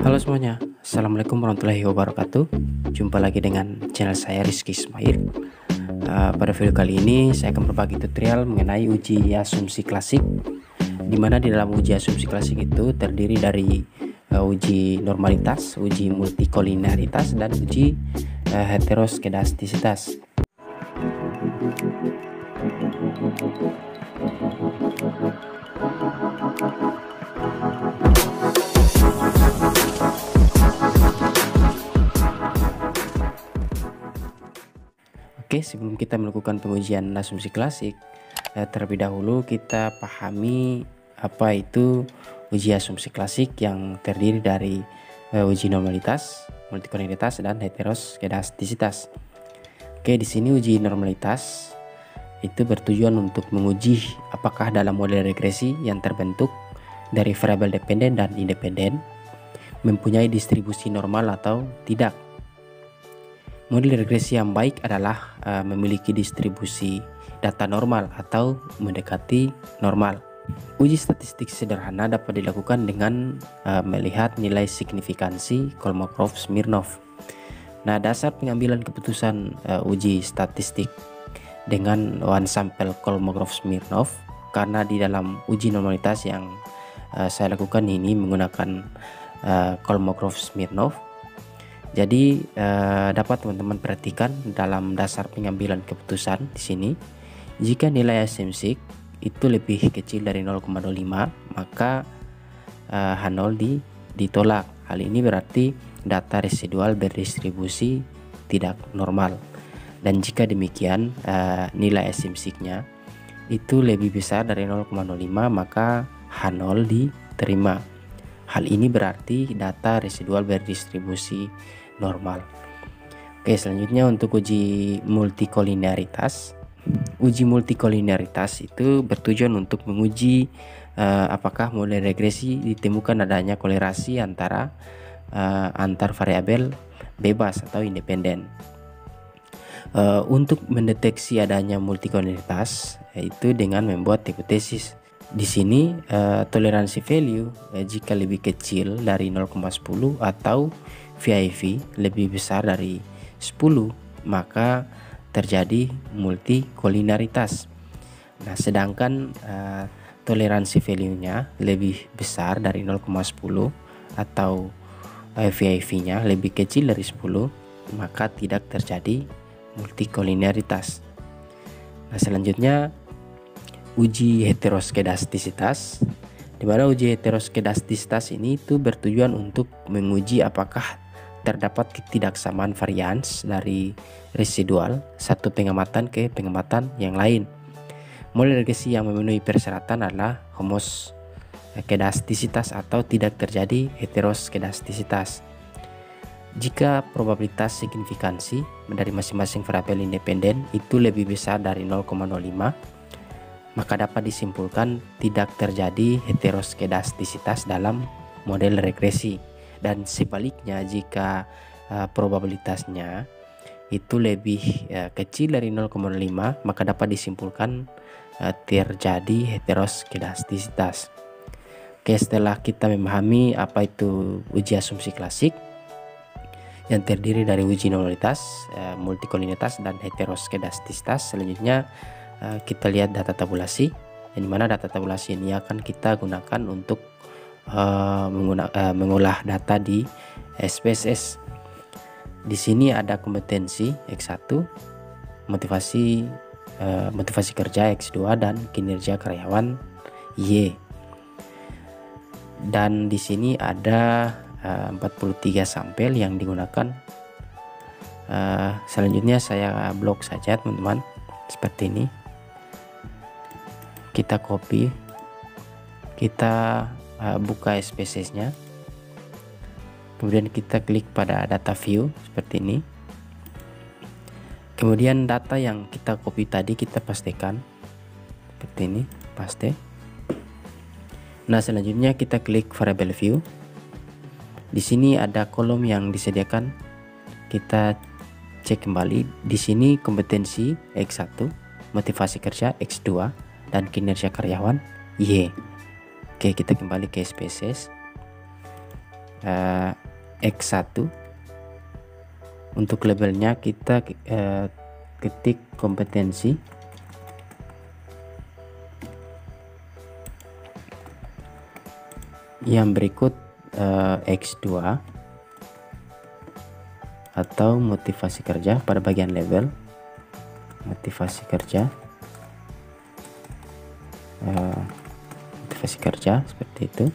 Halo semuanya, Assalamualaikum warahmatullahi wabarakatuh. Jumpa lagi dengan channel saya Rizky Ismail. Pada video kali ini saya akan berbagi tutorial mengenai uji asumsi klasik, di mana di dalam uji asumsi klasik itu terdiri dari uji normalitas, uji multikolinearitas, dan uji heteroskedastisitas. Oke, sebelum kita melakukan pengujian asumsi klasik, terlebih dahulu kita pahami apa itu uji asumsi klasik yang terdiri dari uji normalitas, multikolinearitas, dan heteroskedastisitas. Oke, di sini uji normalitas itu bertujuan untuk menguji apakah dalam model regresi yang terbentuk dari variabel dependen dan independen mempunyai distribusi normal atau tidak. Model regresi yang baik adalah memiliki distribusi data normal atau mendekati normal. Uji statistik sederhana dapat dilakukan dengan melihat nilai signifikansi Kolmogorov-Smirnov. Nah, dasar pengambilan keputusan uji statistik dengan one sample Kolmogorov-Smirnov, karena di dalam uji normalitas yang saya lakukan ini menggunakan Kolmogorov-Smirnov. Jadi dapat teman-teman perhatikan dalam dasar pengambilan keputusan di sini, jika nilai asumsi itu lebih kecil dari 0,05 maka H0 ditolak. Hal ini berarti data residual berdistribusi tidak normal. Dan jika demikian nilai asumsinya itu lebih besar dari 0,05 maka H0 diterima. Hal ini berarti data residual berdistribusi normal. Oke, selanjutnya untuk uji multikolinearitas. Uji multikolinearitas itu bertujuan untuk menguji apakah model regresi ditemukan adanya kolerasi antar variabel bebas atau independen. Untuk mendeteksi adanya multikolinearitas yaitu dengan membuat hipotesis. Di sini toleransi value jika lebih kecil dari 0,10 atau VIV lebih besar dari 10 maka terjadi multikolinearitas. Nah, sedangkan toleransi value-nya lebih besar dari 0,10 atau VIV-nya lebih kecil dari 10 maka tidak terjadi multikolinearitas. Nah, selanjutnya uji heteroskedastisitas, di mana uji heteroskedastisitas ini itu bertujuan untuk menguji apakah terdapat ketidaksamaan varians dari residual satu pengamatan ke pengamatan yang lain. Model regresi yang memenuhi persyaratan adalah homoskedastisitas atau tidak terjadi heteroskedastisitas. Jika probabilitas signifikansi dari masing-masing variabel independen itu lebih besar dari 0,05 maka dapat disimpulkan tidak terjadi heteroskedastisitas dalam model regresi. Dan sebaliknya, jika probabilitasnya itu lebih kecil dari 0,5 maka dapat disimpulkan terjadi heteroskedastisitas. Oke, setelah kita memahami apa itu uji asumsi klasik yang terdiri dari uji normalitas, multikolinearitas, dan heteroskedastisitas, selanjutnya kita lihat data tabulasi, yang dimana data tabulasi ini akan kita gunakan untuk mengolah data di SPSS. Di sini ada kompetensi X1, motivasi kerja X2, dan kinerja karyawan Y. Dan di sini ada 43 sampel yang digunakan. Selanjutnya saya blok saja teman-teman, seperti ini. Kita copy, kita buka SPSS-nya, kemudian kita klik pada data view seperti ini. Kemudian data yang kita copy tadi kita pastekan seperti ini, paste. Nah, selanjutnya kita klik variable view. Di sini ada kolom yang disediakan, kita cek kembali. Di sini kompetensi X1, motivasi kerja X2, dan kinerja karyawan Y. Oke, kita kembali ke SPSS. X1. Untuk labelnya kita ketik kompetensi. Yang berikut X2 atau motivasi kerja. Pada bagian label motivasi kerja, seperti itu.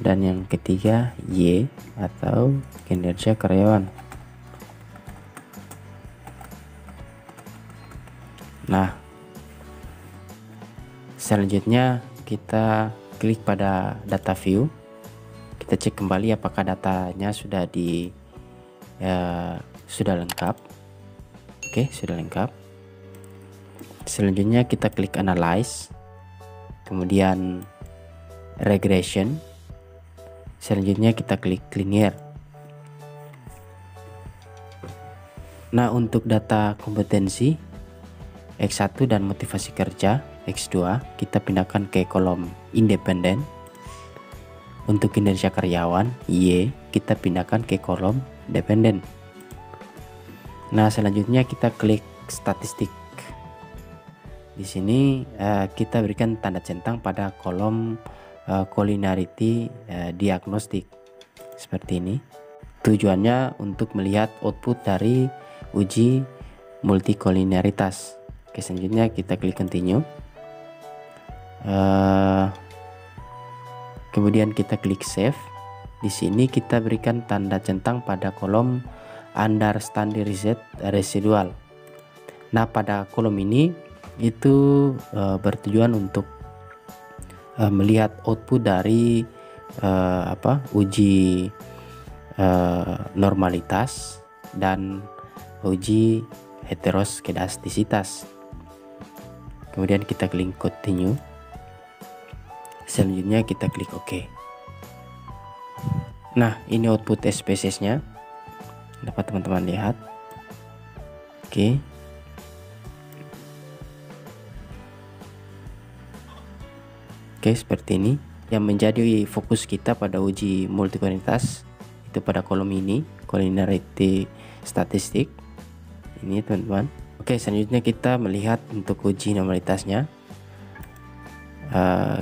Dan yang ketiga Y atau kinerja karyawan. Nah, selanjutnya kita klik pada data view. Kita cek kembali apakah datanya sudah sudah lengkap. Oke, sudah lengkap. Selanjutnya kita klik analyze, kemudian regression. Selanjutnya kita klik linear. Nah, untuk data kompetensi X1 dan motivasi kerja X2 kita pindahkan ke kolom independen. Untuk kinerja karyawan Y kita pindahkan ke kolom dependen. Nah, selanjutnya kita klik statistik. Di sini kita berikan tanda centang pada kolom culinarity diagnostik seperti ini. Tujuannya untuk melihat output dari uji multikulinaritas. Oke, selanjutnya kita klik continue. Kemudian kita klik save. Di sini kita berikan tanda centang pada kolom under standardized residual. Nah, pada kolom ini itu bertujuan untuk melihat output dari uji normalitas dan uji heteroskedastisitas. Kemudian kita klik continue. Selanjutnya kita klik OK. Nah, ini output SPSS-nya. Dapat teman-teman lihat. Oke. Oke, seperti ini. Yang menjadi fokus kita pada uji multikulinaritas itu pada kolom ini, culinarity statistik. Ini teman-teman. Oke, selanjutnya kita melihat untuk uji normalitasnya.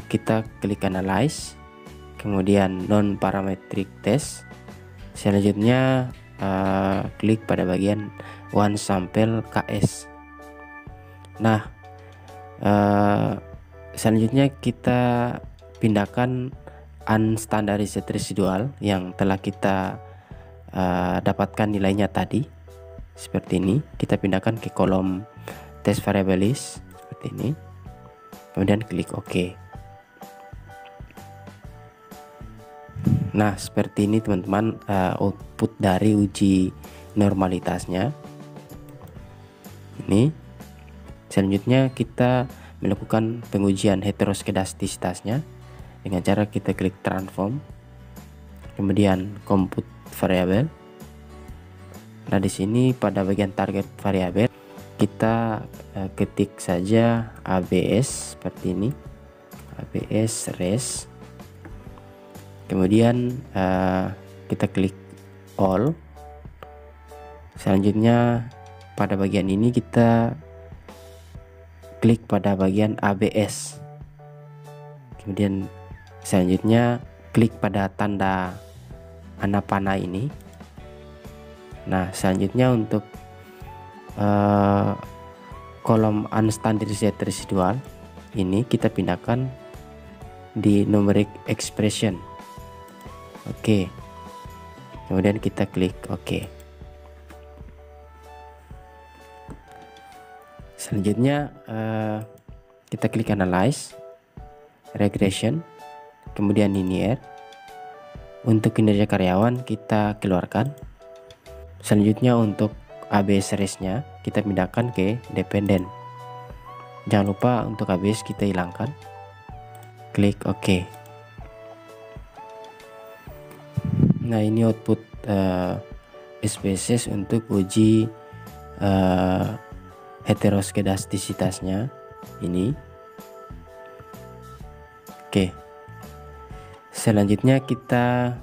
Kita klik analyze, kemudian non parametric test. Selanjutnya klik pada bagian one sample KS. Nah, selanjutnya kita pindahkan unstandardized residual yang telah kita dapatkan nilainya tadi seperti ini. Kita pindahkan ke kolom test variables seperti ini, kemudian klik OK. Nah, seperti ini teman-teman output dari uji normalitasnya ini. Selanjutnya kita melakukan pengujian heteroskedastisitasnya dengan cara kita klik transform, kemudian compute variable. Nah, di sini pada bagian target variabel kita ketik saja ABS seperti ini, ABS res. Kemudian kita klik all. Selanjutnya pada bagian ini kita klik pada bagian ABS. Kemudian selanjutnya klik pada tanda anak panah ini. Nah, selanjutnya untuk kolom unstandardized residual ini kita pindahkan di numeric expression. Oke. Kemudian kita klik OK. Selanjutnya kita klik analyze, regression, kemudian linear. Untuk kinerja karyawan kita keluarkan. Selanjutnya untuk ABS res-nya kita pindahkan ke dependen. Jangan lupa untuk ABS kita hilangkan. Klik OK. Nah, ini output SPSS untuk uji heteroskedastisitasnya ini. Oke. Selanjutnya kita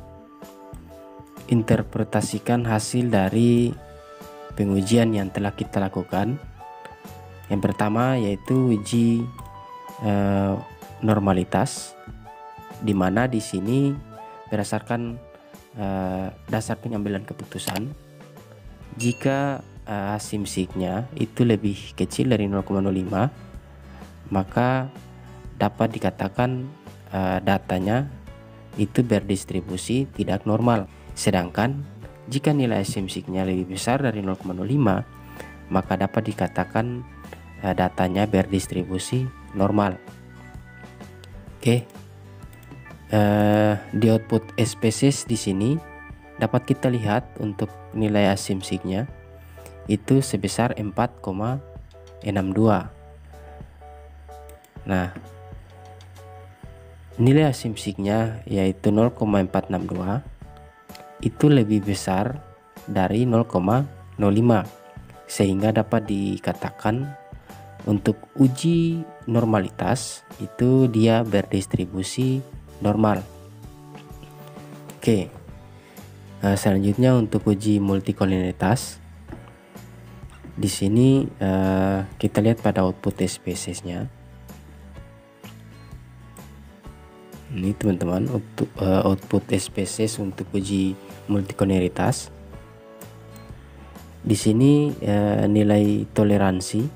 interpretasikan hasil dari pengujian yang telah kita lakukan. Yang pertama yaitu uji normalitas, di mana di sini berdasarkan dasar pengambilan keputusan, jika asimsiknya itu lebih kecil dari 0,05, maka dapat dikatakan datanya itu berdistribusi tidak normal. Sedangkan jika nilai asimsiknya lebih besar dari 0,05, maka dapat dikatakan datanya berdistribusi normal. Oke. Di output species di sini dapat kita lihat untuk nilai asimsiknya itu sebesar 4,62. Nah, nilai asimsiknya yaitu 0,462 itu lebih besar dari 0,05, sehingga dapat dikatakan untuk uji normalitas itu dia berdistribusi normal. Oke. Selanjutnya untuk uji multikolinitas. Di sini kita lihat pada output spesiesnya. Ini teman-teman output spesies untuk uji multikolinitas. Di sini nilai toleransi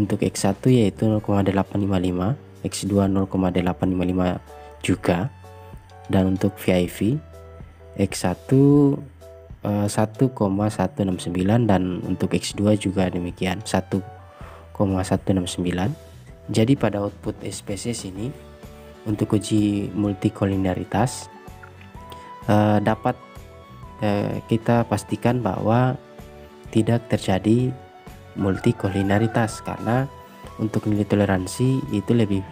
untuk X1 yaitu 0,855, X2 0,855 juga, dan untuk VIV X1 1,169 dan untuk X2 juga demikian 1,169. Jadi pada output spesies ini untuk uji multikoliniaritas dapat kita pastikan bahwa tidak terjadi multikoliniaritas karena untuk nilai toleransi itu lebih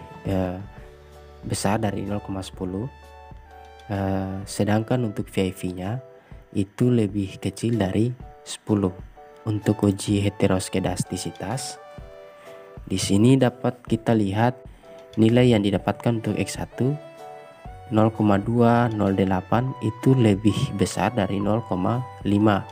besar dari 0,10, sedangkan untuk VIV-nya itu lebih kecil dari 10. Untuk uji heteroskedastisitas, di sini dapat kita lihat nilai yang didapatkan untuk X1 0,208 itu lebih besar dari 0,5.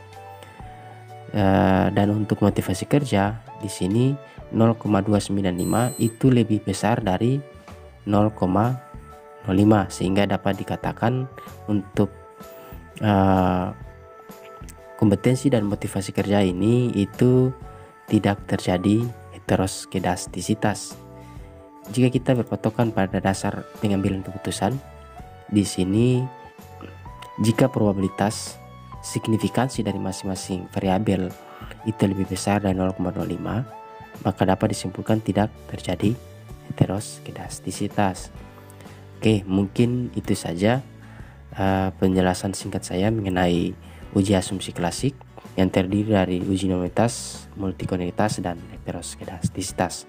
Dan untuk motivasi kerja di sini 0,295 itu lebih besar dari 0,05, sehingga dapat dikatakan untuk kompetensi dan motivasi kerja ini itu tidak terjadi heteroskedastisitas. Jika kita berpatokan pada dasar pengambilan keputusan, di sini jika probabilitas signifikansi dari masing-masing variabel itu lebih besar dari 0,05, maka dapat disimpulkan tidak terjadi heteroskedastisitas. Oke, mungkin itu saja penjelasan singkat saya mengenai uji asumsi klasik yang terdiri dari uji normalitas, multikolinitas, dan heteroskedastisitas.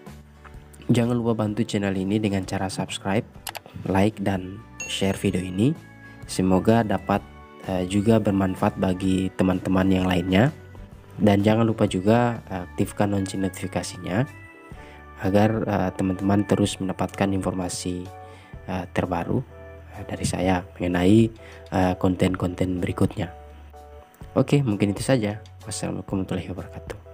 Jangan lupa bantu channel ini dengan cara subscribe, like, dan share video ini. Semoga dapat juga bermanfaat bagi teman-teman yang lainnya. Dan jangan lupa juga aktifkan lonceng notifikasinya agar teman-teman terus mendapatkan informasi terbaru dari saya mengenai konten-konten berikutnya. Oke, mungkin itu saja. Wassalamualaikum warahmatullahi wabarakatuh.